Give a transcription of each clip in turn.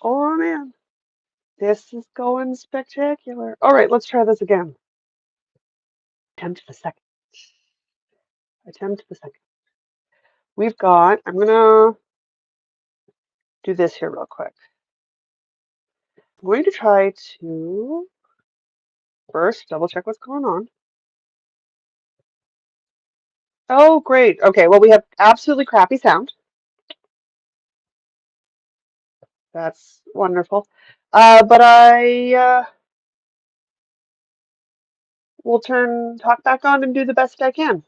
Oh man, this is going spectacular. All right, let's try this again. Attempt the second. Attempt the second. We've got, I'm gonna do this here real quick. I'm going to try to first double check what's going on. Oh, great. Okay, well, we have absolutely crappy sound. That's wonderful. But I will turn talk back on and do the best I can,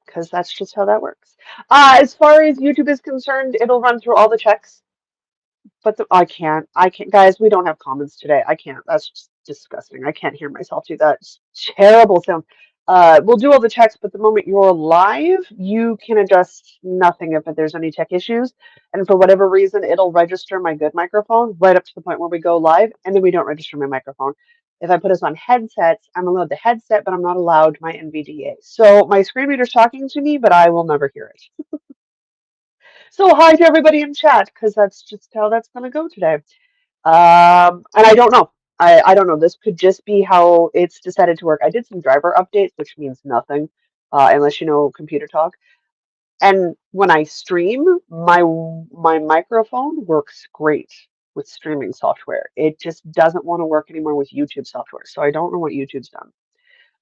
because that's just how that works. As far as YouTube is concerned, it'll run through all the checks. But I can't, guys, we don't have comments today. I can't. That's just disgusting. I can't hear myself do that. It's terrible sound. We'll do all the checks, but the moment you're live, you can adjust nothing if there's any tech issues. And for whatever reason, it'll register my good microphone right up to the point where we go live, and then we don't register my microphone. If I put us on headsets, I'm allowed the headset, but I'm not allowed my NVDA. So my screen reader's talking to me, but I will never hear it. So hi to everybody in chat, because that's just how that's going to go today. And I don't know. I don't know. This could just be how it's decided to work. I did some driver updates, which means nothing, unless you know computer talk. And when I stream, my microphone works great with streaming software. It just doesn't want to work anymore with YouTube software. So I don't know what YouTube's done,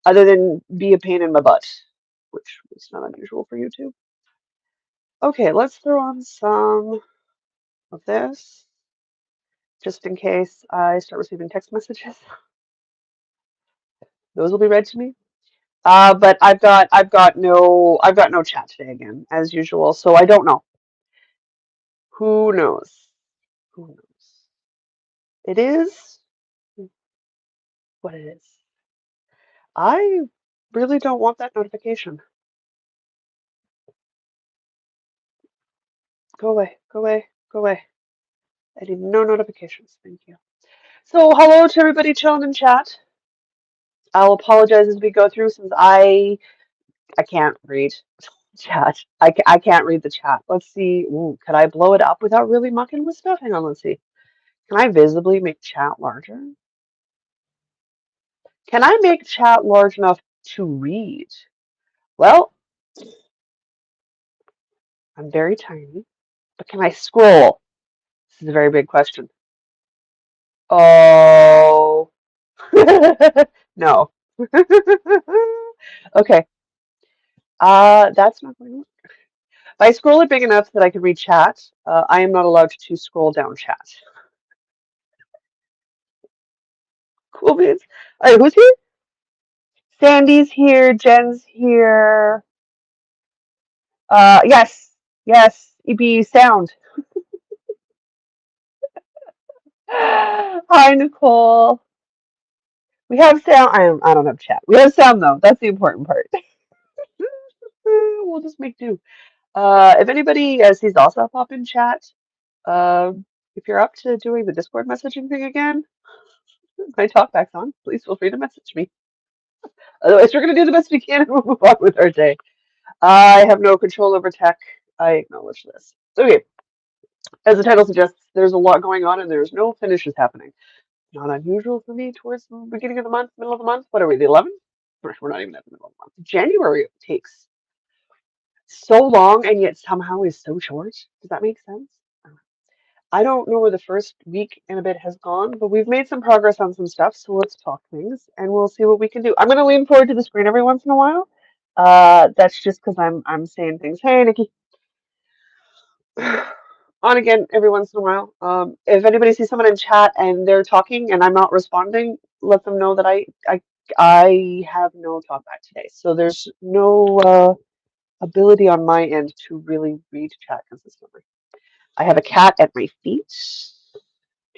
other than be a pain in my butt, which is not unusual for YouTube. Okay, let's throw on some of this, just in case I start receiving text messages. Those will be read to me. But I've got no chat today again, as usual. So I don't know. Who knows? Who knows? It is what it is. I really don't want that notification. Go away, go away, go away. I need no notifications. Thank you. So hello to everybody chilling in chat. I'll apologize as we go through since I can't read chat. I can't read the chat. Let's see. Ooh, could I blow it up without really mucking with stuff? Hang on, let's see. Can I visibly make chat larger? Can I make chat large enough to read? Well, I'm very tiny, but can I scroll? This is a very big question. Oh, no. Okay. That's not going to work. If I scroll it big enough that I can read chat, I am not allowed to scroll down chat. Cool beans. All right, who's here? Sandy's here. Jen's here. Yes, yes. EB sound. Hi, Nicole. We have sound. I don't have chat. We have sound though. That's the important part. We'll just make do. If anybody sees also pop in chat, uh, if you're up to doing the Discord messaging thing again, my talkback's on. Please feel free to message me. Otherwise, we're gonna do the best we can and we'll move on with our day. I have no control over tech. I acknowledge this. Okay, as the title suggests, there's a lot going on and there's no finishes happening. Not unusual for me towards the beginning of the month, middle of the month. What are we, the 11th? We're not even at the middle of the month. January takes so long and yet somehow is so short. Does that make sense? I don't know where the first week and a bit has gone, but we've made some progress on some stuff, so let's talk things and we'll see what we can do. I'm going to lean forward to the screen every once in a while. That's just because I'm saying things. Hey, Nikki. On again every once in a while. If anybody sees someone in chat and they're talking and I'm not responding, let them know that I have no talk back today. So there's no ability on my end to really read chat consistently. I have a cat at my feet,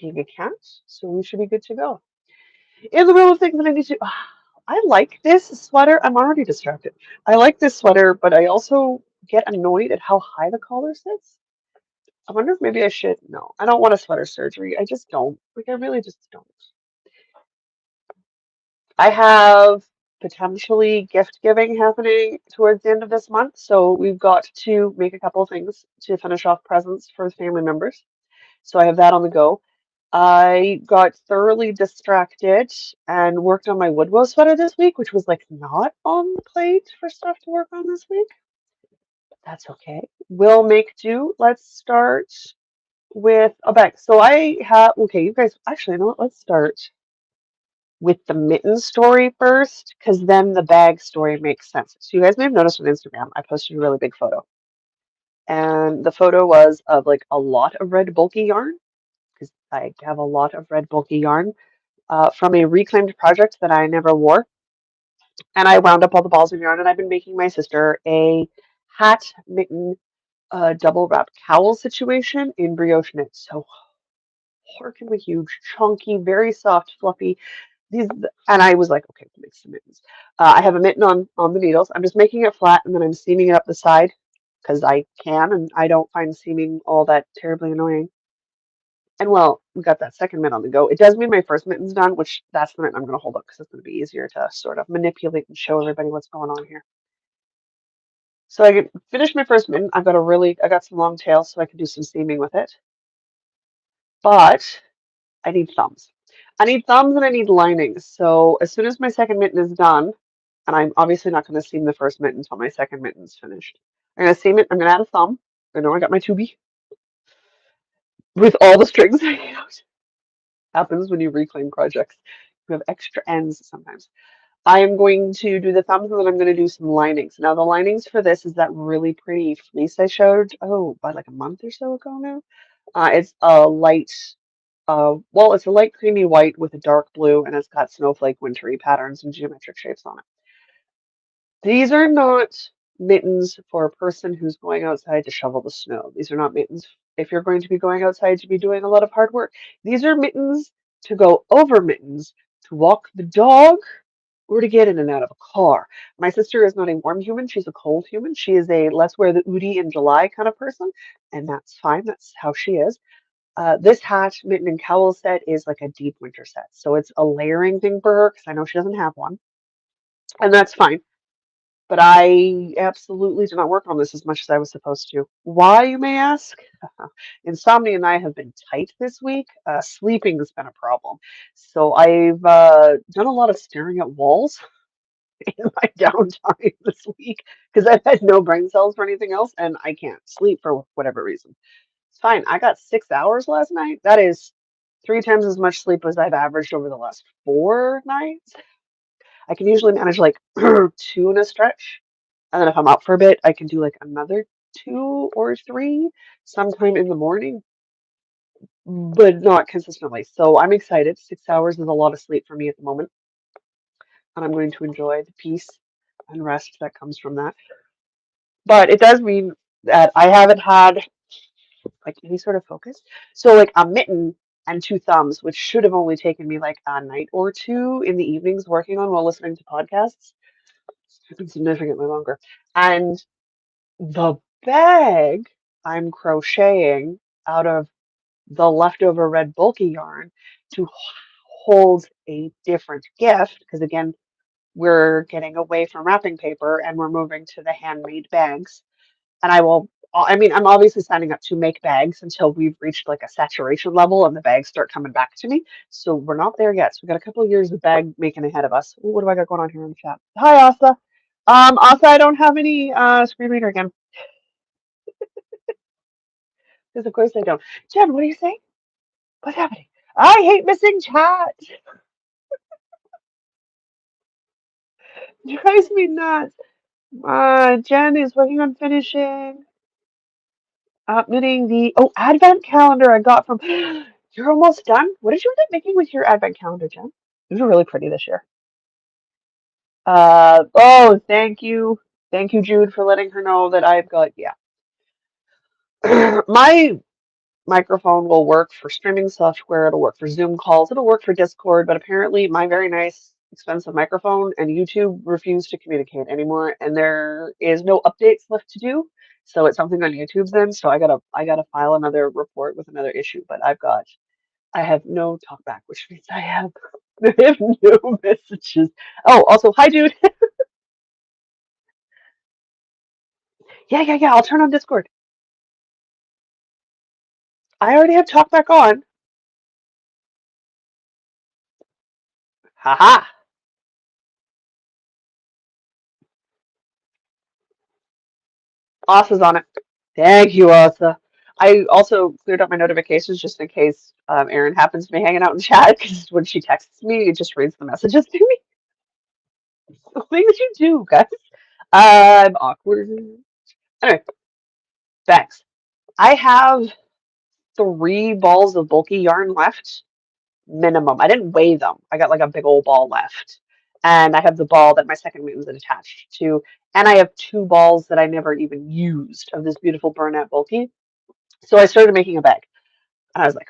being a cat, so we should be good to go. In the realm of things that I need to, I like this sweater. I'm already distracted. I like this sweater, but I also get annoyed at how high the collar sits. I wonder if maybe I should. No, I don't want a sweater surgery. I just don't. Like, I really just don't. I have potentially gift giving happening towards the end of this month. So we've got to make a couple of things to finish off presents for family members. So I have that on the go. I got thoroughly distracted and worked on my Woodrow sweater this week, which was like not on the plate for stuff to work on this week. But that's okay. We'll make do. Let's start with a bag. So I have, okay, you guys, actually, you know what? Let's start with the mitten story first, because then the bag story makes sense. So you guys may have noticed on Instagram, I posted a really big photo. And the photo was of like a lot of red bulky yarn, because I have a lot of red bulky yarn from a reclaimed project that I never wore. And I wound up all the balls of yarn, and I've been making my sister a hat, mitten, double wrap cowl situation in brioche knit. So horribly huge, chunky, very soft, fluffy. These, and I was like, okay, we'll make some mittens. I have a mitten on the needles. I'm just making it flat, and then I'm seaming it up the side because I can, and I don't find seaming all that terribly annoying. And well, we got that second mitt on the go. It does mean my first mitten's done, which that's the mitten I'm going to hold up because it's going to be easier to sort of manipulate and show everybody what's going on here. So I can finish my first mitten. I got some long tails so I can do some seaming with it. But I need thumbs. I need thumbs and I need linings. So as soon as my second mitten is done, and I'm obviously not going to seam the first mitten until my second mitten's finished. I'm going to seam it. I'm going to add a thumb. I know I got my 2B with all the strings hanging out. Happens when you reclaim projects. You have extra ends sometimes. I am going to do the thumbs and then I'm going to do some linings. Now the linings for this is that really pretty fleece I showed, about like a month or so ago now. It's a light, it's a light creamy white with a dark blue and it's got snowflake wintry patterns and geometric shapes on it. These are not mittens for a person who's going outside to shovel the snow. These are not mittens if you're going to be going outside to be doing a lot of hard work. These are mittens to go over mittens to walk the dog or to get in and out of a car. My sister is not a warm human. She's a cold human. She is a let's wear the Udi in July kind of person, and that's fine. That's how she is. This hat, mitten, and cowl set is like a deep winter set. So it's a layering thing for her because I know she doesn't have one. And that's fine. But I absolutely did not work on this as much as I was supposed to. Why, you may ask? Insomnia and I have been tight this week. Sleeping has been a problem. So I've done a lot of staring at walls in my downtime this week because I've had no brain cells for anything else and I can't sleep for whatever reason. It's fine. I got 6 hours last night. That is 3 times as much sleep as I've averaged over the last 4 nights. I can usually manage like two in a stretch. And then if I'm out for a bit, I can do like another 2 or 3 sometime in the morning, but not consistently. So I'm excited. 6 hours is a lot of sleep for me at the moment. And I'm going to enjoy the peace and rest that comes from that. But it does mean that I haven't had like any sort of focus. So like a mitten and 2 thumbs, which should have only taken me like a night or two in the evenings working on while listening to podcasts, it's been significantly longer. And the bag I'm crocheting out of the leftover red bulky yarn to hold a different gift, because again, we're getting away from wrapping paper and we're moving to the handmade bags. And I'm obviously signing up to make bags until we've reached like a saturation level and the bags start coming back to me. So we're not there yet. So we've got a couple of years of bag making ahead of us. Ooh, what do I got going on here in the chat? Hi, Asa. Asa, I don't have any screen reader again. Because of course I don't. Jen, what are you saying? What's happening? I hate missing chat. Drives me nuts. Jen is working on finishing knitting the advent calendar I got from. You're almost done. What did you end up making with your advent calendar, Jen? These are really pretty this year. Thank you, Jude, for letting her know that I've got my microphone will work for streaming software, it'll work for Zoom calls, it'll work for Discord, but apparently my very nice, expensive microphone and YouTube refuse to communicate anymore, and there is no updates left to do. So it's something on YouTube's then. So I gotta file another report with another issue, but I have no talkback, which means I have I have no messages. Oh, also, hi, dude. Yeah, yeah, yeah. I'll turn on Discord. I already have talk back on. Haha. Asa's on it. Thank you, Asa. I also cleared up my notifications just in case Erin happens to be hanging out in chat because when she texts me, it just reads the messages to me. The things you do, guys. I'm awkward. Anyway, thanks. I have 3 balls of bulky yarn left, minimum. I didn't weigh them. I got like a big old ball left. And I have the ball that my second mate was attached to. And I have 2 balls that I never even used of this beautiful burnout bulky. So I started making a bag. And I was like,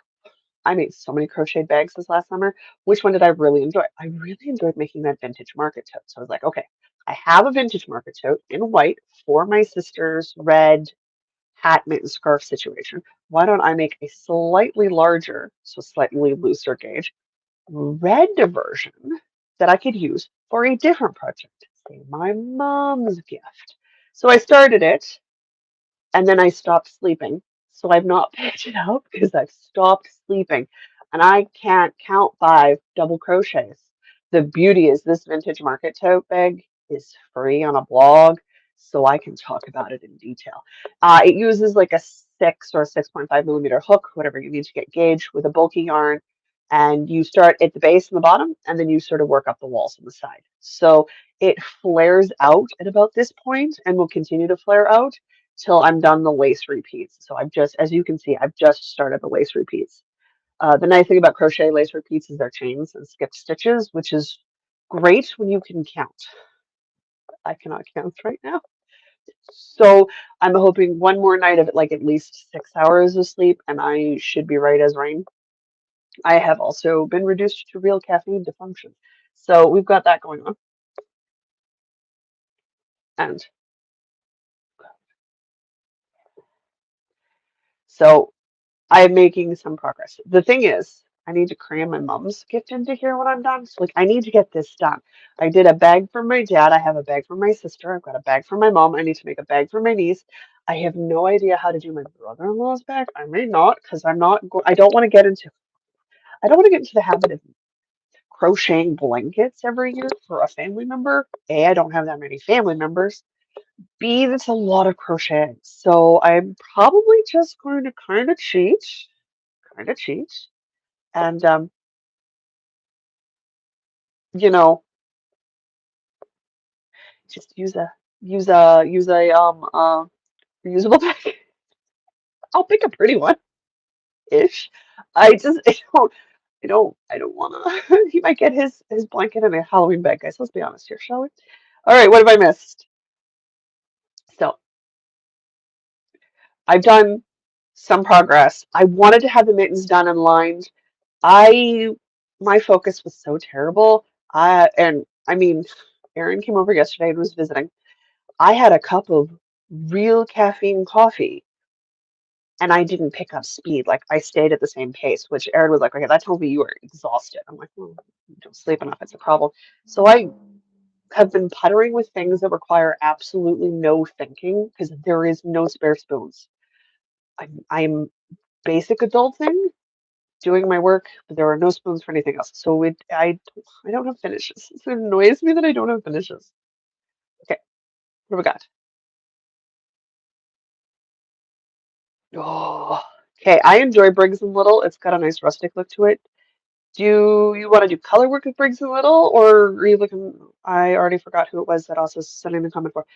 I made so many crocheted bags this last summer. Which one did I really enjoy? I really enjoyed making that vintage market tote. So I was like, okay, I have a vintage market tote in white for my sister's red hat mitten scarf situation. Why don't I make a slightly larger, so slightly looser gauge, red version that I could use for a different project, say my mom's gift. So I started it and then I stopped sleeping. So I've not picked it up because I've stopped sleeping and I can't count 5 double crochets. The beauty is this vintage market tote bag is free on a blog, so I can talk about it in detail. It uses like a 6 or 6.5 millimeter hook, whatever you need to get gauge with a bulky yarn. And you start at the base and the bottom, and then you sort of work up the walls on the side. So it flares out at about this point and will continue to flare out till I'm done the lace repeats. So I've just, as you can see, I've just started the lace repeats. The nice thing about crochet lace repeats is their chains and skipped stitches, which is great when you can count. I cannot count right now. So I'm hoping one more night of like at least 6 hours of sleep and I should be right as rain. I have also been reduced to real caffeine dysfunction. So we've got that going on. And so I'm making some progress. The thing is, I need to cram my mom's gift into here when I'm done. So, like, I need to get this done. I did a bag for my dad. I have a bag for my sister. I've got a bag for my mom. I need to make a bag for my niece. I have no idea how to do my brother-in-law's bag. I may not because I'm not. I don't want to get into. I don't want to get into the habit of crocheting blankets every year for a family member. A, I don't have that many family members. B, that's a lot of crocheting. So I'm probably just going to kind of cheat and you know, just use a reusable bag. I'll pick a pretty one ish. I just I don't wanna he might get his blanket in a Halloween bag, guys. Let's be honest here, shall we? All right, what have I missed? So I've done some progress. I wanted to have the mittens done and lined. I my focus was so terrible. I mean, Erin came over yesterday and was visiting. I had a cup of real caffeine coffee and I didn't pick up speed. Like I stayed at the same pace, which Erin was like, okay, that tells me you were exhausted. I'm like, well, you don't sleep enough. It's a problem. So I have been puttering with things that require absolutely no thinking because there is no spare spoons. I'm basic adulting, doing my work, but there are no spoons for anything else. So I don't have finishes. It annoys me that I don't have finishes. Okay, what do we got? Oh, okay. I enjoy Briggs and Little. It's got a nice rustic look to it. Do you want to do color work with Briggs and Little, or are you looking? I already forgot who it was that also sent in a comment for.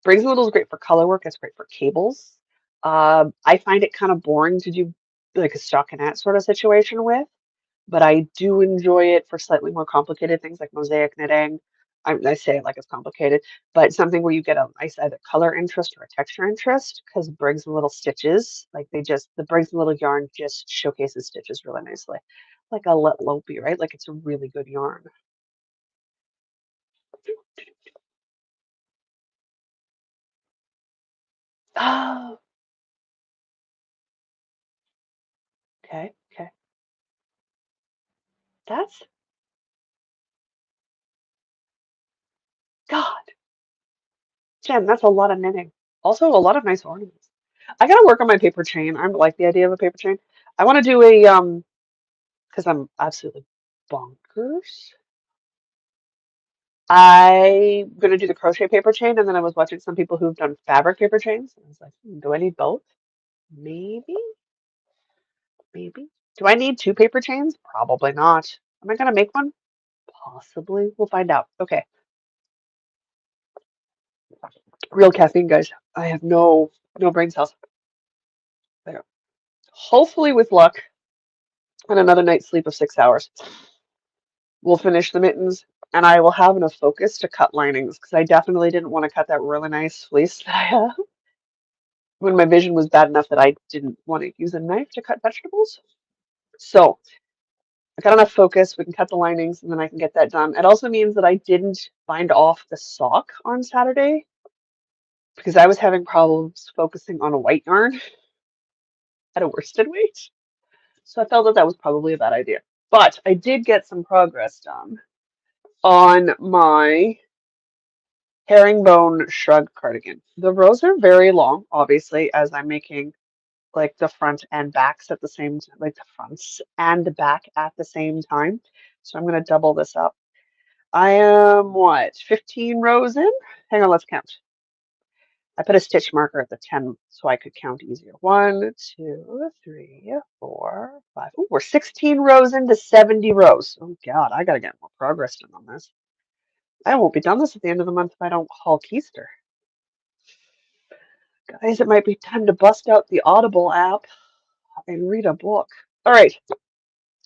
Briggs and Little is great for color work. It's great for cables. I find it kind of boring to do like a stockinette sort of situation with, but I do enjoy it for slightly more complicated things like mosaic knitting. I say it like it's complicated, but something where you get a nice either color interest or a texture interest because Briggs and Little stitches, like the Briggs and Little yarn just showcases stitches really nicely. Like a Let Lopi, right? Like it's a really good yarn. Oh, okay, okay. That's, God, Jen, that's a lot of knitting. Also, a lot of nice ornaments. I gotta work on my paper chain. I like the idea of a paper chain. I want to do a because I'm absolutely bonkers. I'm gonna do the crochet paper chain, and then I was watching some people who've done fabric paper chains. And I was like, do I need both? Maybe, maybe. Do I need two paper chains? Probably not. Am I gonna make one? Possibly. We'll find out. Okay. Real caffeine, guys. I have no brain cells. There. Hopefully, with luck and another night's sleep of 6 hours, we'll finish the mittens, and I will have enough focus to cut linings because I definitely didn't want to cut that really nice fleece that I have when my vision was bad enough that I didn't want to use a knife to cut vegetables. So I got enough focus. We can cut the linings, and then I can get that done. It also means that I didn't bind off the sock on Saturday because I was having problems focusing on a white yarn at a worsted weight. So I felt that that was probably a bad idea. But I did get some progress done on my herringbone shrug cardigan. The rows are very long, obviously, as I'm making like the front and backs at the same like the fronts and the back at the same time. So I'm going to double this up. I am what, 15 rows in? Hang on, let's count. I put a stitch marker at the 10 so I could count easier. 1, 2, 3, 4, 5. Ooh, we're 16 rows into 70 rows. Oh God, I gotta get more progress done on this. I won't be done this at the end of the month if I don't haul keister. Guys, it might be time to bust out the Audible app and read a book. All right.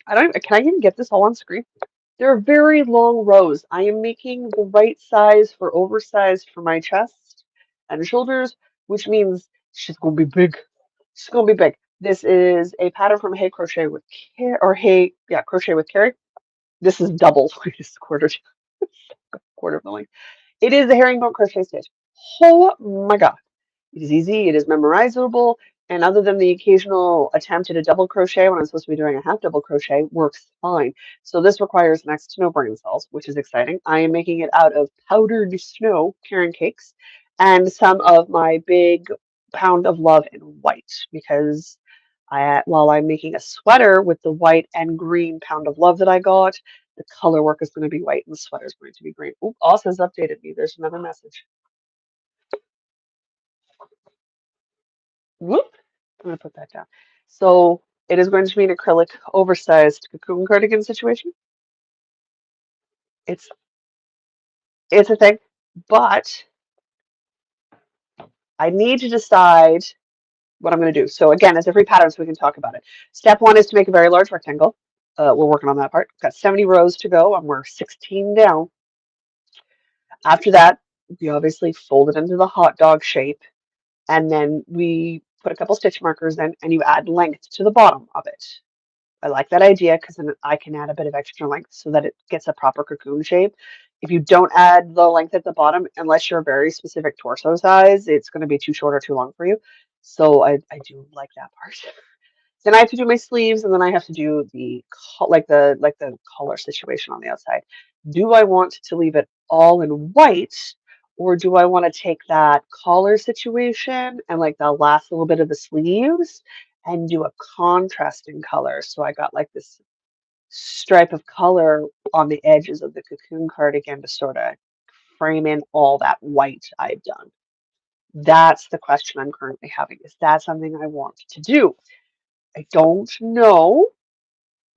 Can I even get this all on screen? There are very long rows. I am making the right size for oversized for my chest and shoulders, which means she's gonna be big. She's gonna be big. This is a pattern from Hey Crochet with Care or Hey, yeah, Crochet with Carrie. This is double. It's quarter of the length. It is the herringbone crochet stitch. Oh my God. It is easy, it is memorizable, and other than the occasional attempt at a double crochet when I'm supposed to be doing a half double crochet, works fine. So this requires next to no brain cells, which is exciting. I am making it out of powdered snow Karen cakes and some of my big pound of love in white because while I'm making a sweater with the white and green pound of love that I got, the color work is going to be white and the sweater is going to be green. Oop, Oz updated me. There's another message. Whoop. I'm going to put that down. So it is going to be an acrylic oversized cocoon cardigan situation. It's it's a thing, but I need to decide what I'm going to do. So again, it's a free pattern, so we can talk about it. Step one is to make a very large rectangle. We're working on that part. Got 70 rows to go, and we're 16 down. After that, we obviously fold it into the hot dog shape, and then we put a couple stitch markers in, and you add length to the bottom of it. I like that idea because then I can add a bit of extra length so that it gets a proper cocoon shape. If you don't add the length at the bottom, unless you're a very specific torso size, it's going to be too short or too long for you. So I do like that part. Then I have to do my sleeves, and then I have to do the like the collar situation on the outside. Do I want to leave it all in white, or do I want to take that collar situation and like the last little bit of the sleeves and do a contrasting color? So I got like this stripe of color on the edges of the cocoon cardigan to sort of frame in all that white I've done. That's the question I'm currently having. Is that something I want to do? I don't know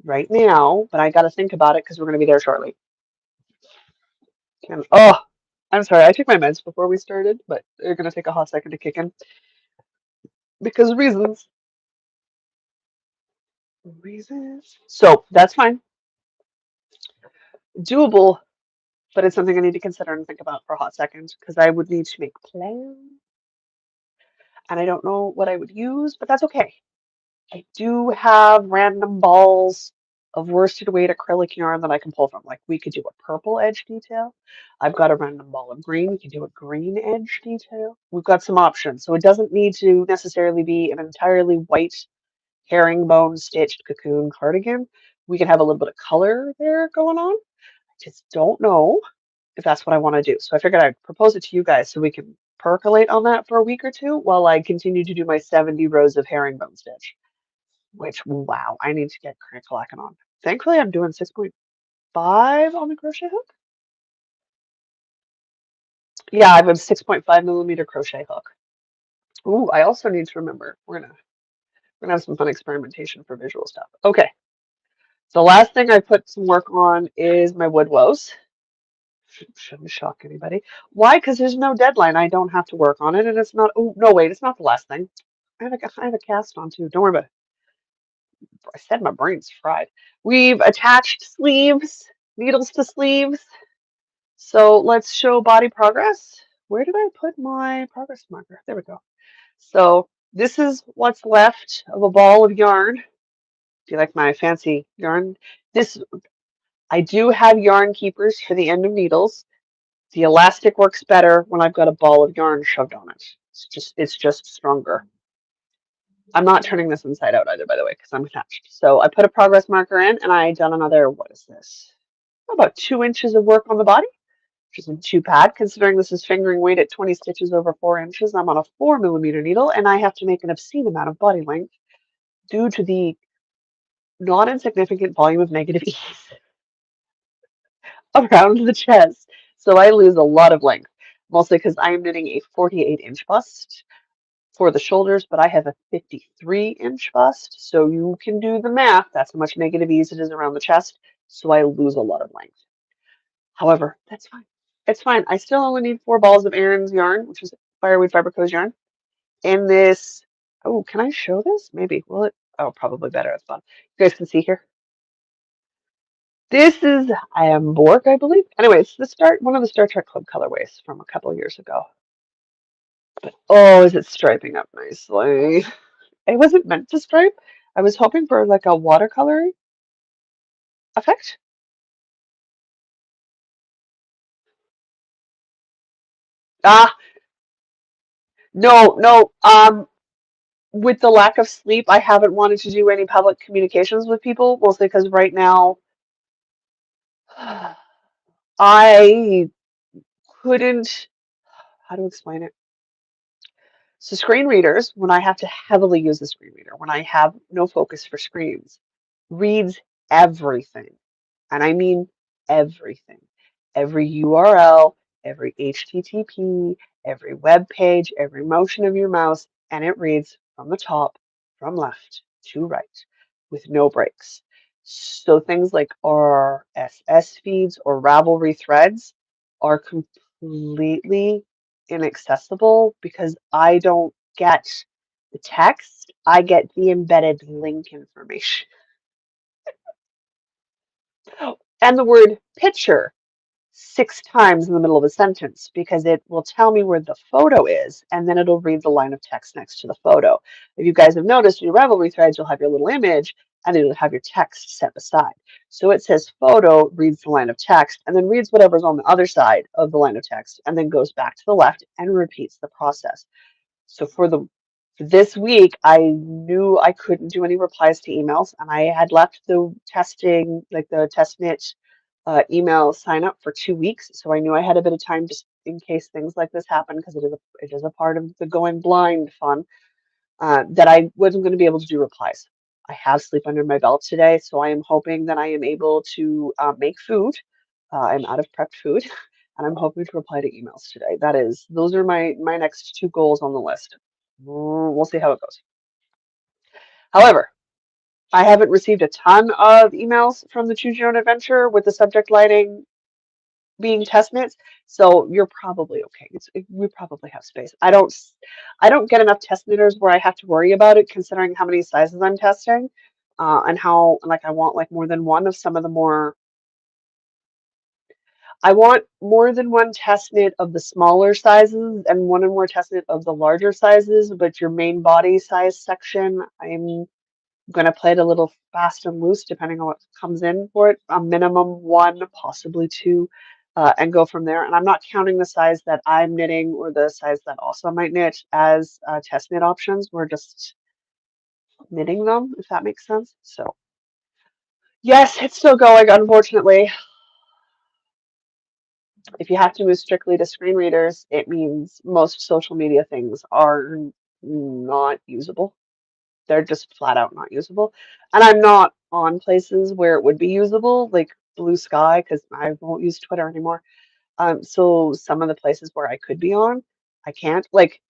right now, but I got to think about it because we're going to be there shortly. And oh, I'm sorry, I took my meds before we started, but they're going to take a hot second to kick in because reasons. Reasons. So that's fine. Doable, but it's something I need to consider and think about for a hot second because I would need to make plans and I don't know what I would use, but that's okay. I do have random balls of worsted weight acrylic yarn that I can pull from. Like we could do a purple edge detail. I've got a random ball of green. We can do a green edge detail. We've got some options. So it doesn't need to necessarily be an entirely white herringbone stitched cocoon cardigan. we can have a little bit of color there going on. I just don't know if that's what I want to do. So I figured I'd propose it to you guys so we can percolate on that for a week or two while I continue to do my 70 rows of herringbone stitch, which, wow, I need to get clacking on. Thankfully, I'm doing 6.5 on the crochet hook. Yeah, I have a 6.5 millimeter crochet hook. Ooh, I also need to remember we're gonna have some fun experimentation for visual stuff. Okay, the last thing I put some work on is my wood woes. Shouldn't shock anybody. Why? Because there's no deadline. I don't have to work on it, and it's not. Oh no, wait, it's not the last thing. I have a cast on too. Don't worry about it. I said my brain's fried. We've attached sleeves, needles to sleeves. So let's show body progress. Where did I put my progress marker? There we go. So this is what's left of a ball of yarn. Do you like my fancy yarn? This I do have yarn keepers for the end of needles. The elastic works better when I've got a ball of yarn shoved on it. It's just stronger. I'm not turning this inside out either, by the way, because I'm attached. So I put a progress marker in and I done another, what is this? About 2 inches of work on the body, which isn't too bad considering this is fingering weight at 20 stitches over 4 inches. I'm on a 4 millimeter needle and I have to make an obscene amount of body length due to the not insignificant volume of negative ease around the chest. So I lose a lot of length, mostly because I am knitting a 48-inch bust for the shoulders, but I have a 53-inch bust. So you can do the math. That's how much negative ease it is around the chest. So I lose a lot of length. However, that's fine. It's fine. I still only need 4 balls of Erin's yarn, which is Fireweed Fiberco's yarn. And this, oh, can I show this? Maybe. Will it? Oh, probably better. It's fun. You guys can see here. This is Bork, I believe. Anyway, it's one of the Star Trek Club colorways from a couple of years ago. But oh, is it striping up nicely? It wasn't meant to stripe. I was hoping for like a watercolor effect. Ah, no, no. With the lack of sleep, I haven't wanted to do any public communications with people, mostly because right now I couldn't, how to explain it? So screen readers, when I have to heavily use the screen reader, when I have no focus for screens, reads everything. And I mean everything. Every URL, every HTTP, every web page, every motion of your mouse, and it reads from the top, from left to right, with no breaks. So things like RSS feeds or Ravelry threads are completely inaccessible because I don't get the text, I get the embedded link information. And the word picture 6 times in the middle of a sentence because it will tell me where the photo is and then it'll read the line of text next to the photo. If you guys have noticed in your Ravelry threads, you'll have your little image and it'll have your text set aside. So it says photo, reads the line of text, and then reads whatever's on the other side of the line of text and then goes back to the left and repeats the process. So for this week, I knew I couldn't do any replies to emails, and I had left the testing, like the test knit email sign up for 2 weeks. So I knew I had a bit of time just in case things like this happen, because it is a part of the going blind fun, that I wasn't going to be able to do replies. I have sleep under my belt today, so I am hoping that I am able to make food. I'm out of prepped food, and I'm hoping to reply to emails today. Those are my next 2 goals on the list. We'll see how it goes. However, I haven't received a ton of emails from the Choose Your Own Adventure with the subject lighting being test knits, so you're probably okay. We probably have space. I don't get enough test knitters where I have to worry about it, considering how many sizes I'm testing, and how like I want like more than one of some of the more. I want more than one test knit of the smaller sizes and one or more test knit of the larger sizes, but your main body size section, I'm gonna play it a little fast and loose depending on what comes in for it. A minimum 1, possibly 2, and go from there. And I'm not counting the size that I'm knitting or the size that also might knit as test knit options. We're just knitting them, if that makes sense. So Yes, it's still going, unfortunately. If you have to move strictly to screen readers, it means most social media things are not usable. They're just flat out not usable. And I'm not on places where it would be usable, like Blue Sky, because I won't use Twitter anymore. So some of the places where I could be on, I can't. Like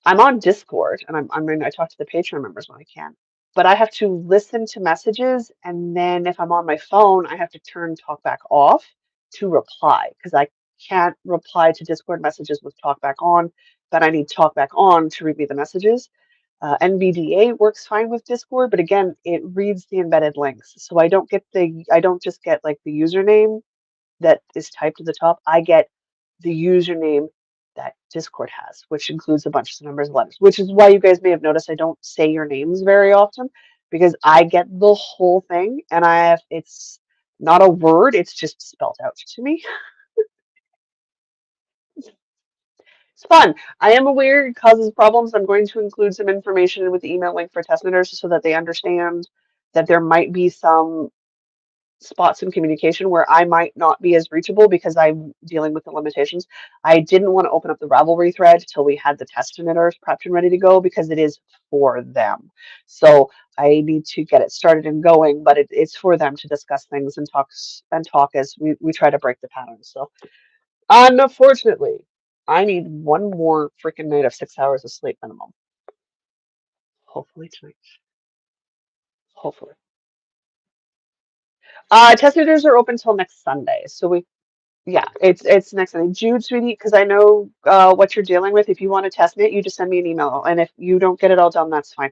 I'm on Discord and I talk to the Patreon members when I can, but I have to listen to messages and then if I'm on my phone, I have to turn talkback off to reply because I can't reply to Discord messages with talkback on, but I need talkback on to read me the messages. NVDA works fine with Discord, but again, it reads the embedded links. So I don't just get like the username that is typed at the top. I get the username that Discord has, which includes a bunch of numbers and letters, which is why you guys may have noticed I don't say your names very often because I get the whole thing and it's not a word, it's just spelled out to me. It's fun. I am aware it causes problems. I'm going to include some information with the email link for test knitters so that they understand that there might be some spots in communication where I might not be as reachable because I'm dealing with the limitations. I didn't want to open up the Ravelry thread till we had the test knitters prepped and ready to go because it is for them. So I need to get it started and going, but it's for them to discuss things and talk as we try to break the pattern. So unfortunately, I need one more freaking night of 6 hours of sleep minimum. Hopefully tonight. Hopefully. Test knitters are open till next Sunday. So yeah, it's next Sunday. Jude, sweetie, because I know what you're dealing with. If you want to test it, you just send me an email. And if you don't get it all done, that's fine.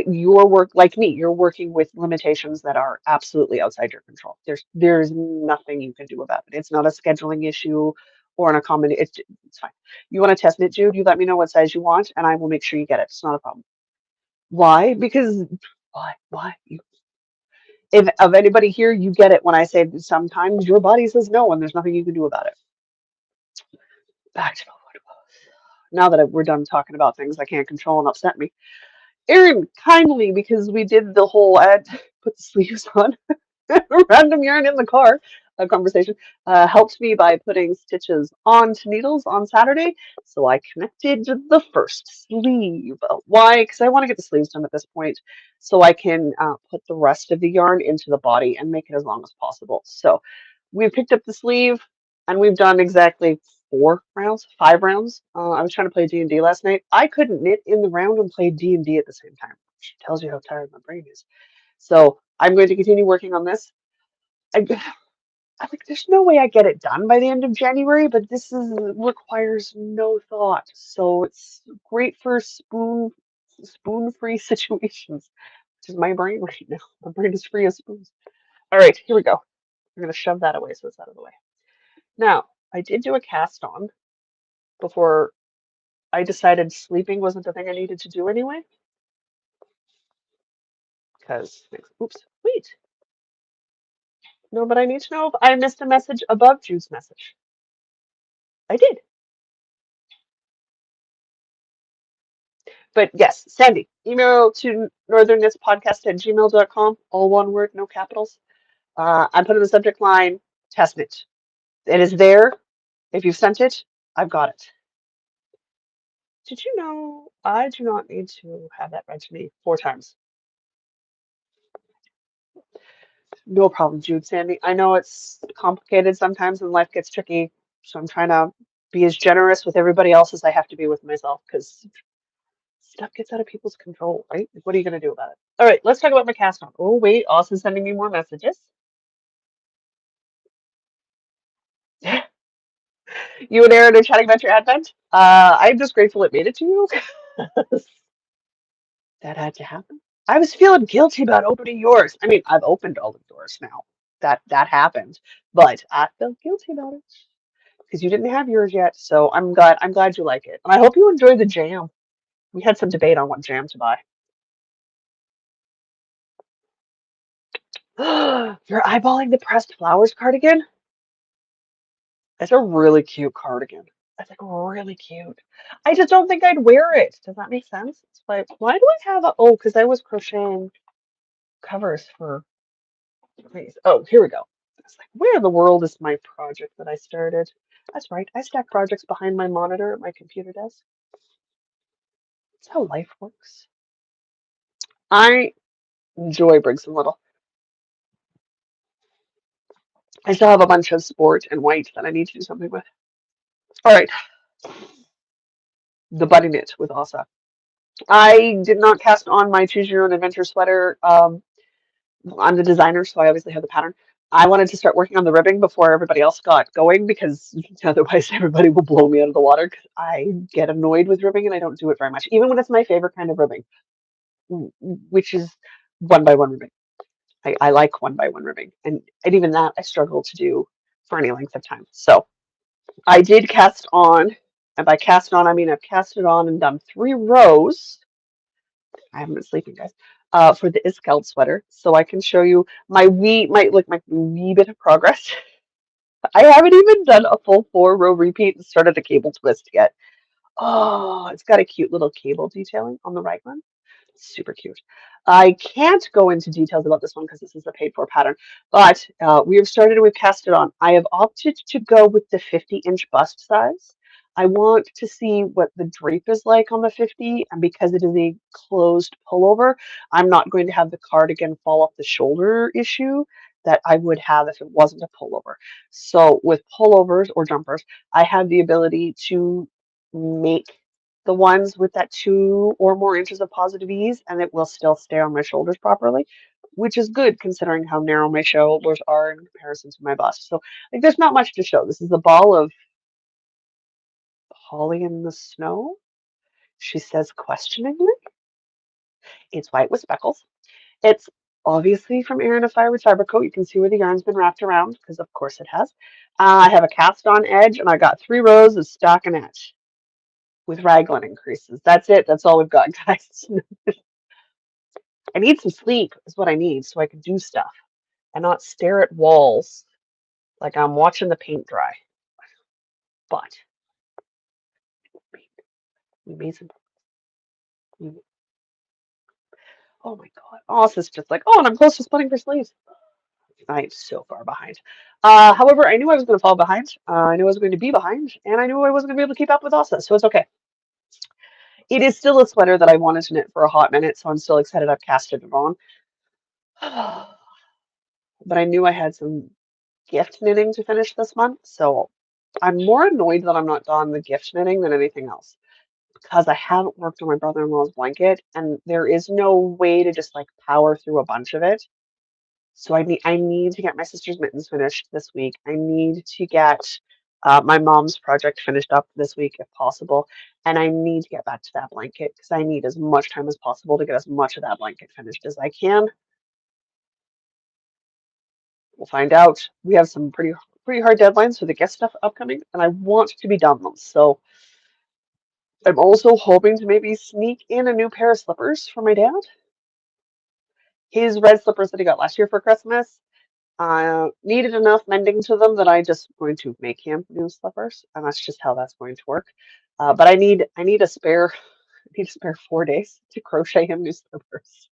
Your work, like me, you're working with limitations that are absolutely outside your control. There's nothing you can do about it. It's not a scheduling issue or an accommodation. It's fine. You want to test it, Jude? You let me know what size you want, and I will make sure you get it. It's not a problem. Why? Because why? Why? If of anybody here, you get it when I say sometimes your body says no, and there's nothing you can do about it. Back to now that we're done talking about things I can't control and upset me. Erin, kindly, because we did the whole I had to put the sleeves on, random yarn in the car conversation, helped me by putting stitches onto needles on Saturday. So I connected the first sleeve. Why? Because I want to get the sleeves done at this point so I can put the rest of the yarn into the body and make it as long as possible. So we picked up the sleeve and we've done exactly 4 rounds, 5 rounds. I was trying to play D&D last night. I couldn't knit in the round and play D&D at the same time, which tells you how tired my brain is. So I'm going to continue working on this. I, I'm like, there's no way I get it done by the end of January, but this requires no thought. So it's great for spoon-free situations, which is my brain right now. My brain is free of spoons. All right, here we go. I'm going to shove that away so it's out of the way. Now, I did do a cast on before I decided sleeping wasn't the thing I needed to do anyway. Because, oops, wait. No, but I need to know if I missed a message above Jude's message. I did. But yes, Sandy, email to northernnitspodcast@gmail.com. All one word, no capitals. I put in the subject line, test knit. It is there. If you've sent it, I've got it. Did you know I do not need to have that read to me 4 times? No problem, Jude, Sandy. I know it's complicated sometimes and life gets tricky, so I'm trying to be as generous with everybody else as I have to be with myself because stuff gets out of people's control, right? Like, what are you going to do about it? All right, let's talk about my cast on. Oh, wait, Austin's sending me more messages. You and Aaron are chatting about your advent. I'm just grateful it made it to you. That had to happen. I was feeling guilty about opening yours. I mean, I've opened all the doors now. That happened, but I felt guilty about it because you didn't have yours yet. So I'm glad you like it, and I hope you enjoy the jam. We had some debate on what jam to buy. You're eyeballing the pressed flowers cardigan? It's a really cute cardigan. It's like really cute. I just don't think I'd wear it. Does that make sense? It's like, why do I have a, oh, because I was crocheting covers for Please. Oh, here we go. I was like, where in the world is my project that I started? That's right. I stack projects behind my monitor at my computer desk. That's how life works. I enjoy Briggs and Little. I still have a bunch of sport and white that I need to do something with. All right, the bunny knit with Asa. I did not cast on my Choose Your Own Adventure sweater. I'm the designer, so I obviously have the pattern. I wanted to start working on the ribbing before everybody else got going because otherwise everybody will blow me out of the water because I get annoyed with ribbing and I don't do it very much, even when it's my favorite kind of ribbing, which is one by one ribbing. I like one by one ribbing, and even that I struggle to do for any length of time. So I did cast on, and by cast on I mean I've casted on and done 3 rows. I haven't been sleeping, guys. For the Iskeld sweater, so I can show you my wee bit of progress. I haven't even done a full 4-row repeat and started the cable twist yet. Oh, it's got a cute little cable detailing on the right one. Super cute. I can't go into details about this one because this is a paid for pattern, but we have started and we've cast it on. I have opted to go with the 50-inch bust size. I want to see what the drape is like on the 50, and because it is a closed pullover, I'm not going to have the cardigan fall off the shoulder issue that I would have if it wasn't a pullover. So with pullovers or jumpers, I have the ability to make the ones with that 2 or more inches of positive ease, and it will still stay on my shoulders properly, which is good considering how narrow my shoulders are in comparison to my bust. So, like, there's not much to show. This is the ball of Holly in the snow. She says questioningly. It's white with speckles. It's obviously from Erin of Fire with Fiber Coat. You can see where the yarn's been wrapped around because, of course, it has. I have a cast on edge, and I got 3 rows of stockinette with raglan increases. That's it. That's all we've got, guys. I need some sleep is what I need so I can do stuff and not stare at walls like I'm watching the paint dry. But we made some. Oh my God. Austin's just like, oh, and I'm close to splitting for sleeves. I'm so far behind. However, I knew I was going to fall behind. I knew I was going to be behind, and I knew I wasn't going to be able to keep up with Asa, so it's okay. It is still a sweater that I wanted to knit for a hot minute, so I'm still excited I've casted it on. But I knew I had some gift knitting to finish this month, so I'm more annoyed that I'm not done the gift knitting than anything else because I haven't worked on my brother-in-law's blanket, and there is no way to just like power through a bunch of it. So I need to get my sister's mittens finished this week. I need to get my mom's project finished up this week if possible, and I need to get back to that blanket because I need as much time as possible to get as much of that blanket finished as I can. We'll find out. We have some pretty hard deadlines for the guest stuff upcoming, and I want to be done them. So I'm also hoping to maybe sneak in a new pair of slippers for my dad. His red slippers that he got last year for Christmas needed enough mending to them that I just going to make him new slippers, and that's just how that's going to work. But I need a spare 4 days to crochet him new slippers.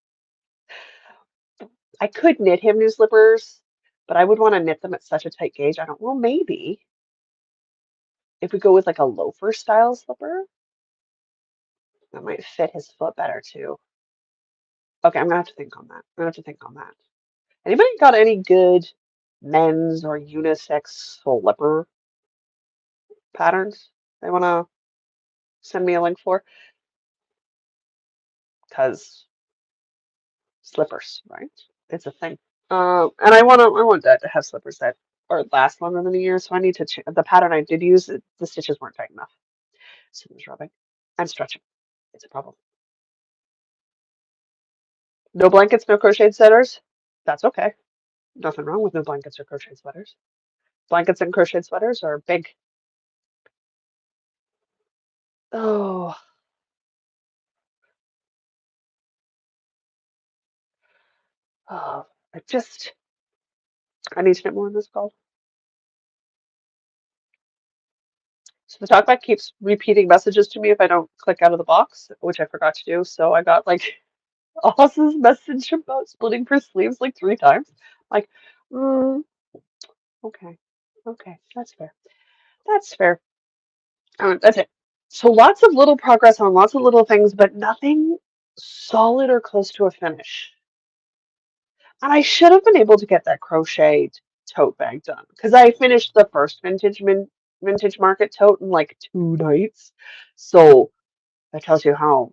I could knit him new slippers, but I would want to knit them at such a tight gauge. I don't. Well, maybe if we go with like a loafer style slipper, that might fit his foot better too. Okay, I'm gonna have to think on that. I'm gonna have to think on that. Anybody got any good men's or unisex slipper patterns they want to send me a link for? Because slippers, right? It's a thing. And I want that to have slippers that or last longer than a year. So I need to the pattern I did use. The stitches weren't tight enough, so there's rubbing and stretching. It's a problem. No blankets, no crocheted sweaters. That's okay. Nothing wrong with no blankets or crocheted sweaters. Blankets and crocheted sweaters are big. Oh, oh, I need to get more on this call. So the talkback keeps repeating messages to me if I don't click out of the box, which I forgot to do. So I got like Austin's message about splitting for sleeves like 3 times. Like, mm, okay, okay, that's fair. That's fair. That's it. So lots of little progress on lots of little things, but nothing solid or close to a finish. And I should have been able to get that crocheted tote bag done because I finished the first vintage market tote in like 2 nights. So that tells you how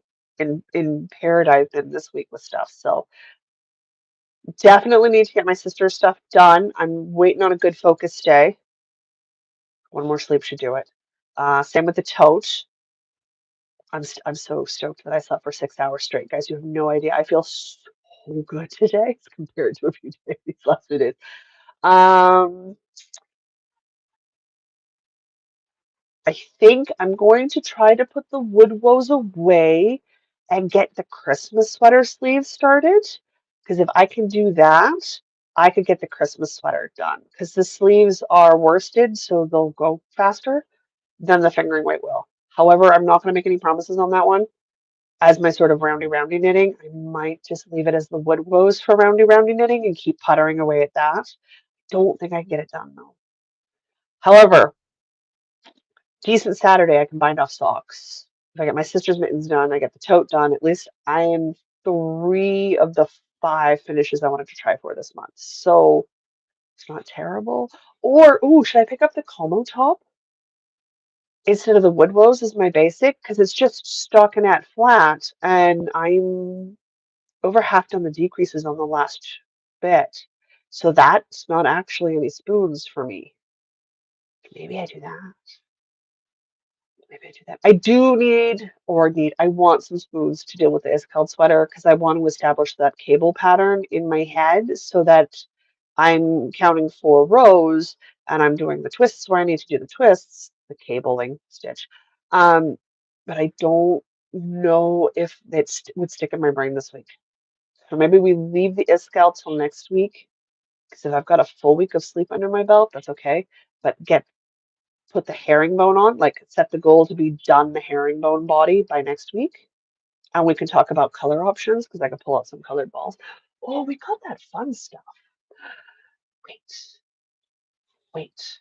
impaired I've been this week with stuff. So definitely need to get my sister's stuff done. I'm waiting on a good focus day. One more sleep should do it. Same with the tote. I'm so stoked that I slept for 6 hours straight, guys. You have no idea. I feel so good today compared to a few days, these last few days. Um, I think I'm going to try to put the wood woes away and get the Christmas sweater sleeves started. Because if I can do that, I could get the Christmas sweater done. Because the sleeves are worsted, so they'll go faster than the fingering weight will. However, I'm not going to make any promises on that one. As my sort of roundy knitting, I might just leave it as the wood woes for roundy knitting and keep puttering away at that. Don't think I can get it done though. However, decent Saturday, I can bind off socks. If I get my sister's mittens done, I get the tote done. At least I am 3 of the 5 finishes I wanted to try for this month. So it's not terrible. Or, ooh, should I pick up the Como top instead of the wood woes as my basic? Because it's just stockinette flat and I'm over half done the decreases on the last bit. So that's not actually any spoons for me. Maybe I do that. Maybe I do that. I want some spoons to deal with the Iskeld sweater because I want to establish that cable pattern in my head so that I'm counting 4 rows and I'm doing the twists where I need to do the twists, the cabling stitch. Um, but I don't know if it would stick in my brain this week. So maybe we leave the Iskeld till next week because if I've got a full week of sleep under my belt, that's okay. But put the herringbone on, like set the goal to be done the herringbone body by next week. And we can talk about color options because I can pull out some colored balls. Oh, we got that fun stuff. Wait, wait.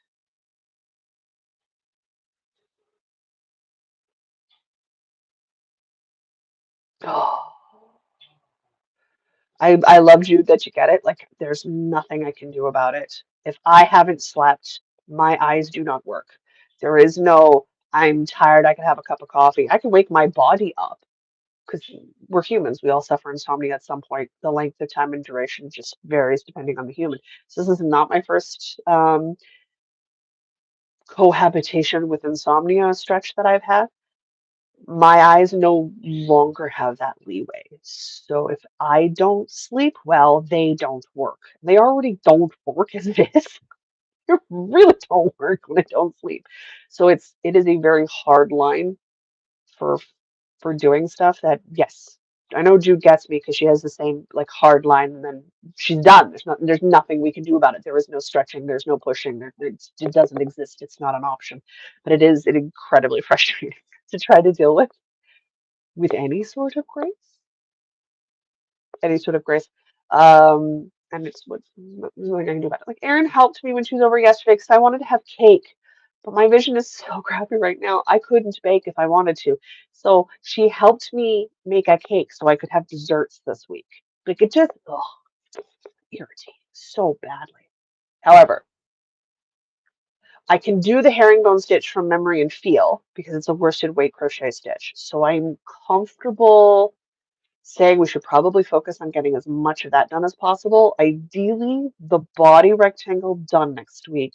Oh, I loved you that you get it. Like there's nothing I can do about it. If I haven't slept, my eyes do not work. There is no, I'm tired, I can have a cup of coffee. I can wake my body up because we're humans. We all suffer insomnia at some point. The length of time and duration just varies depending on the human. So this is not my first cohabitation with insomnia stretch that I've had. My eyes no longer have that leeway. So if I don't sleep well, they don't work. They already don't work as it is. They really don't work when I don't sleep. So it is a very hard line for doing stuff that yes, I know Jude gets me because she has the same like hard line and then she's done. There's nothing we can do about it. There is no stretching, there's no pushing, it doesn't exist. It's not an option. But it is incredibly frustrating to try to deal with any sort of grace. Any sort of grace. And it's what there's nothing I can do about it. Like Erin helped me when she was over yesterday because I wanted to have cake. But my vision is so crappy right now. I couldn't bake if I wanted to. So she helped me make a cake so I could have desserts this week. Like it just irritating so badly. However, I can do the herringbone stitch from memory and feel because it's a worsted weight crochet stitch. So I'm comfortable saying we should probably focus on getting as much of that done as possible. Ideally, the body rectangle done next week,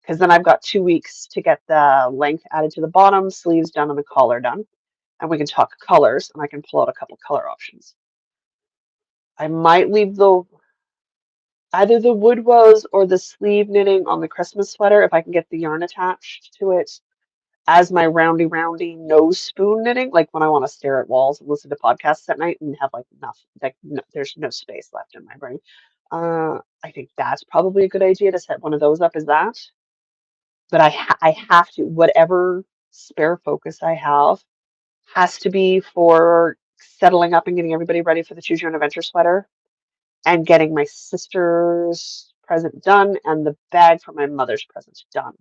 because then I've got 2 weeks to get the length added to the bottom, sleeves done, and the collar done. And we can talk colors, and I can pull out a couple color options. I might leave either the wood woes or the sleeve knitting on the Christmas sweater if I can get the yarn attached to it as my roundy no spoon knitting, like when I want to stare at walls and listen to podcasts at night and have like nothing, like no, there's no space left in my brain. I think that's probably a good idea to set one of those up as that. But I have to, whatever spare focus I have has to be for settling up and getting everybody ready for the Choose Your Own Adventure sweater and getting my sister's present done and the bag for my mother's present done.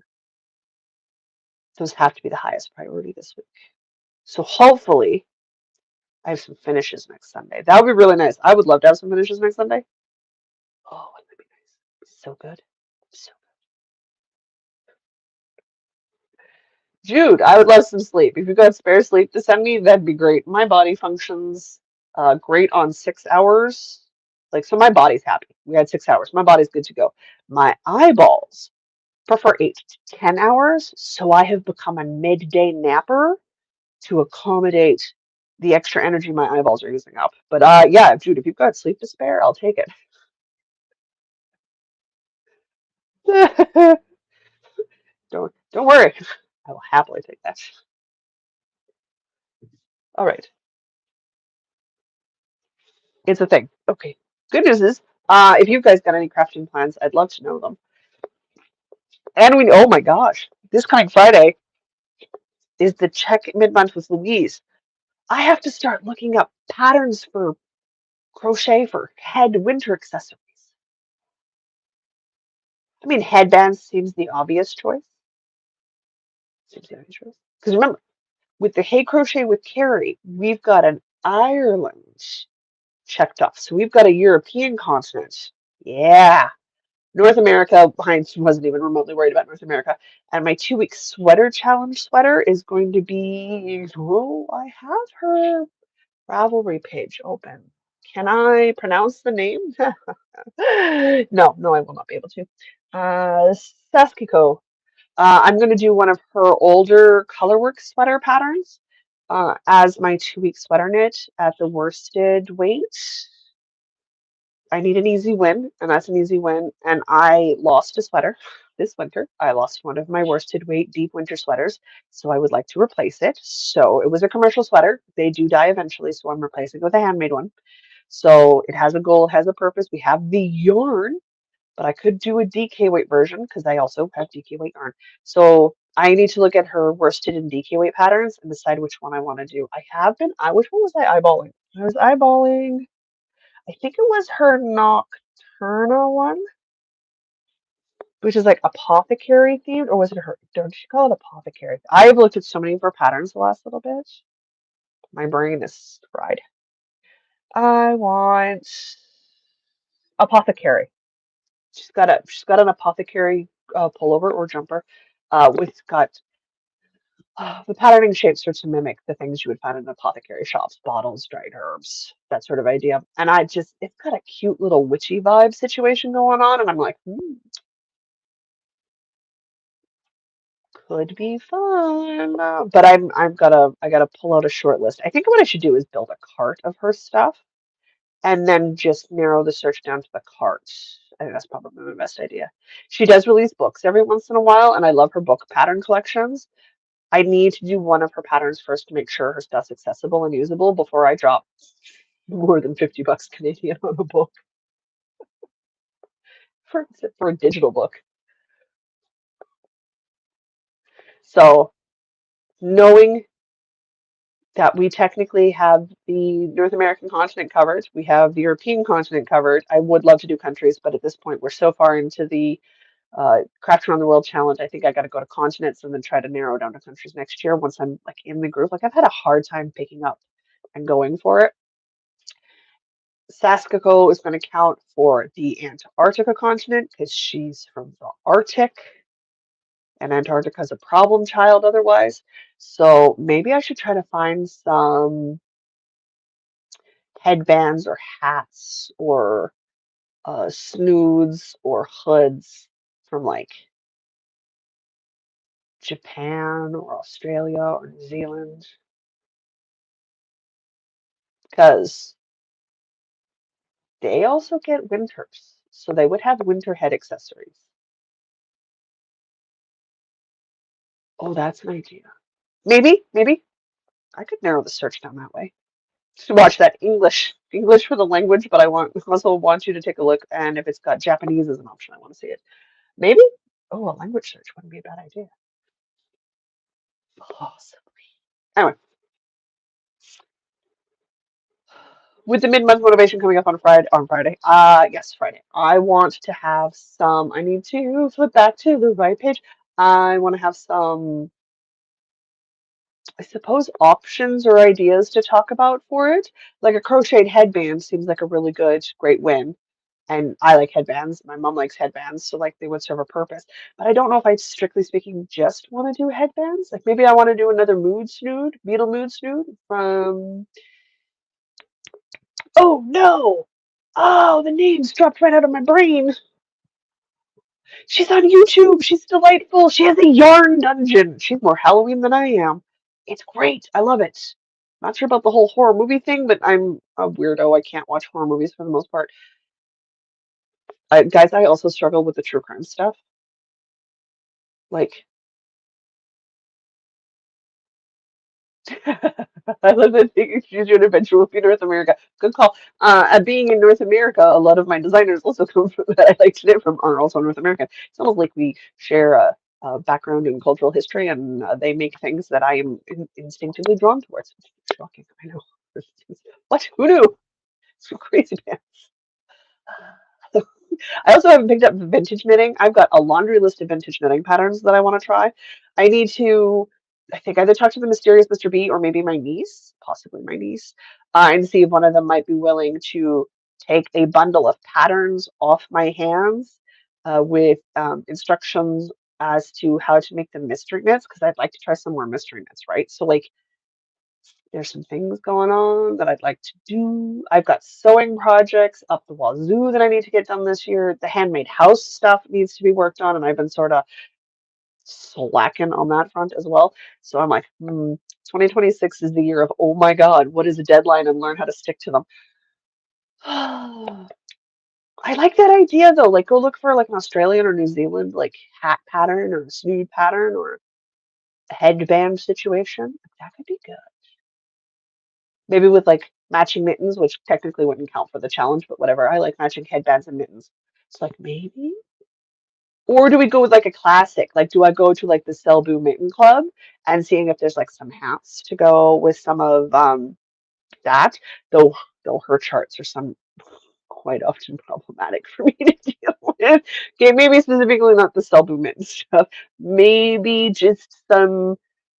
Those have to be the highest priority this week. So hopefully I have some finishes next Sunday. That would be really nice. I would love to have some finishes next Sunday. Oh, wouldn't that be nice? So good. So Jude, I would love some sleep. If you've got spare sleep to send me, that'd be great. My body functions great on 6 hours. Like, so my body's happy. We had 6 hours. My body's good to go. My eyeballs prefer 8 to 10 hours, so I have become a midday napper to accommodate the extra energy my eyeballs are using up. But yeah, Jude, if you've got sleep to spare, I'll take it. Don't worry. I will happily take that. All right. It's a thing. Okay. Good news is, if you guys got any crafting plans, I'd love to know them. And oh my gosh, this coming Friday is the check mid-month with Louise. I have to start looking up patterns for crochet for head winter accessories. I mean, headbands seems the obvious choice. Because remember, with the Hey Crochet with Carrie, we've got an Ireland checked off. So we've got a European continent. Yeah. North America, Heinz wasn't even remotely worried about North America. And my 2 week sweater challenge sweater is going to be, oh, I have her Ravelry page open. Can I pronounce the name? No, I will not be able to. Saskiko. I'm going to do one of her older colorwork sweater patterns as my 2 week sweater knit at the worsted weight. I need an easy win, and that's an easy win. And I lost a sweater this winter. I lost one of my worsted weight deep winter sweaters, so I would like to replace it. So it was a commercial sweater. They do die eventually, so I'm replacing it with a handmade one. So it has a goal, has a purpose. We have the yarn, but I could do a DK weight version because I also have DK weight yarn. So I need to look at her worsted and DK weight patterns and decide which one I want to do. Which one was I eyeballing? I was eyeballing, I think it was her Nocturna one, which is like apothecary themed, or was it her? Don't she call it apothecary? I have looked at so many of her patterns the last little bit. My brain is fried. I want apothecary. She's got an apothecary pullover or jumper with got the patterning shapes are to mimic the things you would find in apothecary shops, bottles, dried herbs, that sort of idea. And it's got a cute little witchy vibe situation going on, and I'm like, could be fun. But I gotta pull out a short list. I think what I should do is build a cart of her stuff and then just narrow the search down to the cart. I think that's probably my best idea. She does release books every once in a while, and I love her book pattern collections. I need to do one of her patterns first to make sure her stuff's accessible and usable before I drop more than 50 bucks Canadian on a book for a digital book. So knowing that we technically have the North American continent covered, we have the European continent covered. I would love to do countries, but at this point we're so far into the Craft Around the World challenge. I think I got to go to continents and then try to narrow down to countries next year once I'm like in the group. Like I've had a hard time picking up and going for it. Saskiko is going to count for the Antarctica continent because she's from the Arctic, and Antarctica is a problem child otherwise. So maybe I should try to find some headbands or hats or snoods or hoods from like Japan or Australia or New Zealand because they also get winters. So they would have winter head accessories. Oh, that's an idea. Maybe I could narrow the search down that way. To watch that English for the language, but I also want you to take a look, and if it's got Japanese as an option, I want to see it. Maybe? Oh, a language search wouldn't be a bad idea. Possibly. Anyway, with the mid-month motivation coming up on Friday. Yes, Friday. I want to have some, I need to flip back to the right page. I want to have some, I suppose, options or ideas to talk about for it. Like a crocheted headband seems like a really great win. And I like headbands. My mom likes headbands, so like they would serve a purpose. But I don't know if I, strictly speaking, just want to do headbands. Like maybe I want to do another mood snood, Beetle mood snood from. Oh no! Oh, the name's dropped right out of my brain. She's on YouTube. She's delightful. She has a yarn dungeon. She's more Halloween than I am. It's great. I love it. Not sure about the whole horror movie thing, but I'm a weirdo. I can't watch horror movies for the most part. Guys, I also struggle with the true crime stuff. Like, I love that you choose your adventure will be North America. Good call. Being in North America, a lot of my designers also come from that I like to knit from are also North American. It's almost like we share a background in cultural history, and they make things that I am instinctively drawn towards. It's shocking, I know. What? Who knew? It's so crazy, man. I also haven't picked up vintage knitting. I've got a laundry list of vintage knitting patterns that I want to try. I need to, I think, either talk to the mysterious Mr. B or maybe my niece, possibly my niece, and see if one of them might be willing to take a bundle of patterns off my hands with instructions as to how to make them mystery knits, because I'd like to try some more mystery knits, right? So, like, there's some things going on that I'd like to do. I've got sewing projects up the wazoo that I need to get done this year. The handmade house stuff needs to be worked on, and I've been sort of slacking on that front as well. So I'm like, 2026 is the year of, oh my God, what is a deadline and learn how to stick to them. I like that idea though. Like, go look for like an Australian or New Zealand like hat pattern or a snood pattern or a headband situation. That could be good. Maybe with like matching mittens, which technically wouldn't count for the challenge, but whatever. I like matching headbands and mittens. It's like maybe. Or do we go with like a classic? Like, do I go to like the Selbu Mitten Club and seeing if there's like some hats to go with some of that? Though her charts are some quite often problematic for me to deal with. Okay, maybe specifically not the Selbu Mitten stuff. Maybe just some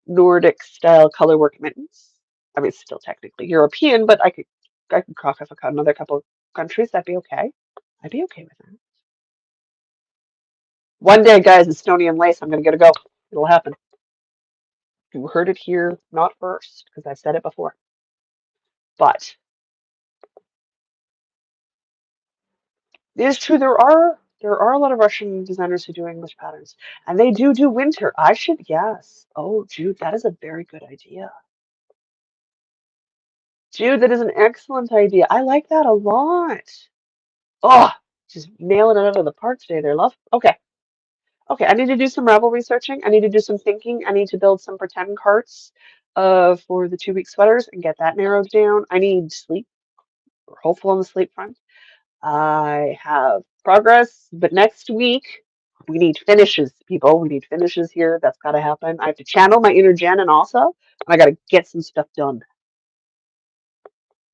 Nordic style colorwork mittens. I mean, it's still technically European, but I could crock off another couple of countries. That'd be okay. I'd be okay with that. One day, guys, Estonian lace. I'm gonna get a go. It'll happen. You heard it here, not first, because I've said it before. But it is true. There are a lot of Russian designers who do English patterns, and they do winter. I should, yes. Oh, Jude, that is a very good idea. Jude, that is an excellent idea. I like that a lot. Oh, just nailing it out of the park today there, love. Okay. Okay, I need to do some Ravel researching. I need to do some thinking. I need to build some pretend carts for the 2-week sweaters and get that narrowed down. I need sleep. We're hopeful on the sleep front. I have progress, but next week we need finishes, people. We need finishes here. That's got to happen. I have to channel my inner Jen and also, and I got to get some stuff done.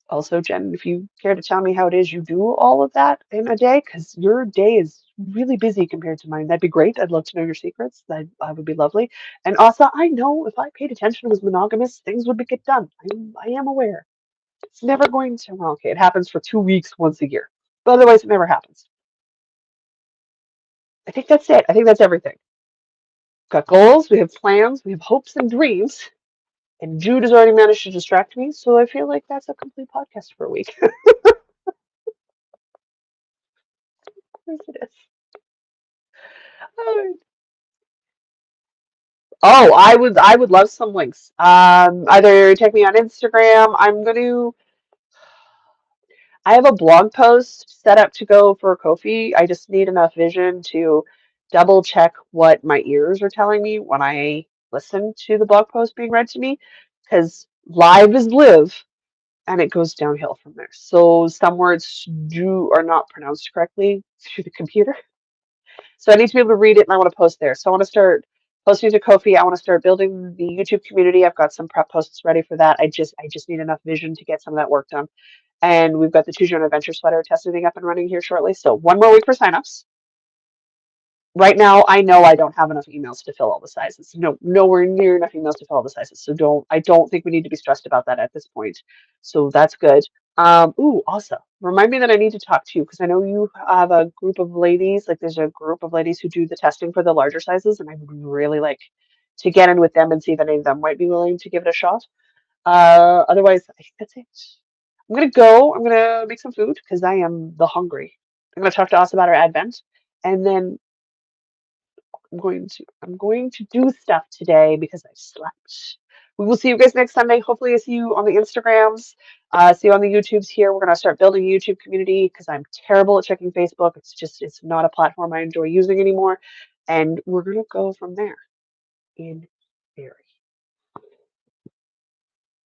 Also, Jen, if you care to tell me how it is you do all of that in a day, because your day is really busy compared to mine, that'd be great. I'd love to know your secrets. That would be lovely. And also, I know if I paid attention and was monogamous, things would get done. I am aware. It's never going to, well, okay, it happens for 2 weeks once a year. But otherwise, it never happens. I think that's it. I think that's everything. Got goals, we have plans, we have hopes and dreams. And Jude has already managed to distract me, so I feel like that's a complete podcast for a week. Yes, it is. Oh, I would love some links. Either check me on Instagram. I have a blog post set up to go for Kofi. I just need enough vision to double check what my ears are telling me when I listen to the blog post being read to me, because live is live and it goes downhill from there. So some words do are not pronounced correctly through the computer. So I need to be able to read it and I want to post there. So I want to start posting to Kofi. I want to start building the YouTube community. I've got some prep posts ready for that. I just need enough vision to get some of that work done. And we've got the Choose Your Own Adventure sweater testing up and running here shortly. So one more week for signups. Right now, I know I don't have enough emails to fill all the sizes. No, nowhere near enough emails to fill all the sizes. So I don't think we need to be stressed about that at this point. So that's good. Ooh, also, remind me that I need to talk to you because I know you have a group of ladies, like there's a group of ladies who do the testing for the larger sizes, and I would really like to get in with them and see if any of them might be willing to give it a shot. Otherwise, I think that's it. I'm gonna go. I'm gonna make some food because I am the hungry. I'm gonna talk to us about our advent, and then I'm going to do stuff today because I slept. We will see you guys next Sunday. Hopefully, I see you on the Instagrams, see you on the YouTubes here. We're gonna start building a YouTube community because I'm terrible at checking Facebook. It's not a platform I enjoy using anymore, and we're gonna go from there. In theory.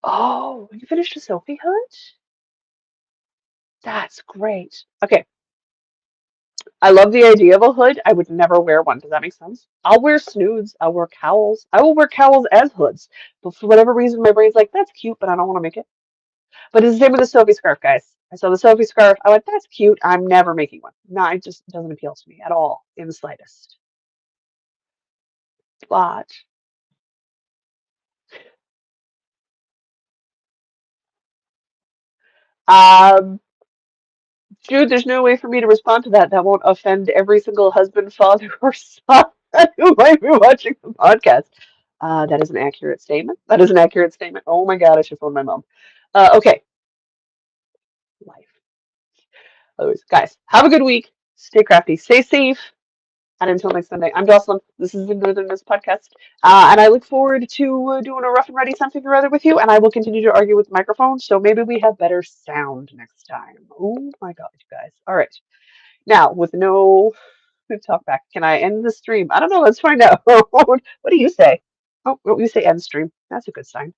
Oh, you finished a Sophie hood? That's great. Okay, I love the idea of a hood. I would never wear one. Does that make sense? I'll wear snoods. I'll wear cowls. I will wear cowls as hoods. But for whatever reason, my brain's like, that's cute, but I don't want to make it. But it's the same with the Sophie scarf, guys. I saw the Sophie scarf. I went, that's cute. I'm never making one. No, it just doesn't appeal to me at all in the slightest. But um, Jude, there's no way for me to respond to that. That won't offend every single husband, father, or son who might be watching the podcast. That is an accurate statement. That is an accurate statement. Oh my God, I should phone my mom. Okay, life. Always. Guys, have a good week. Stay crafty, stay safe. And until next Sunday, I'm Jocelyn. This is the Northern Miss podcast. And I look forward to doing a rough and ready something or other with you. And I will continue to argue with microphones. So maybe we have better sound next time. Oh my God, you guys. All right. Now, with no talk back, can I end the stream? I don't know. Let's find out. What do you say? Oh, you say end stream. That's a good sign.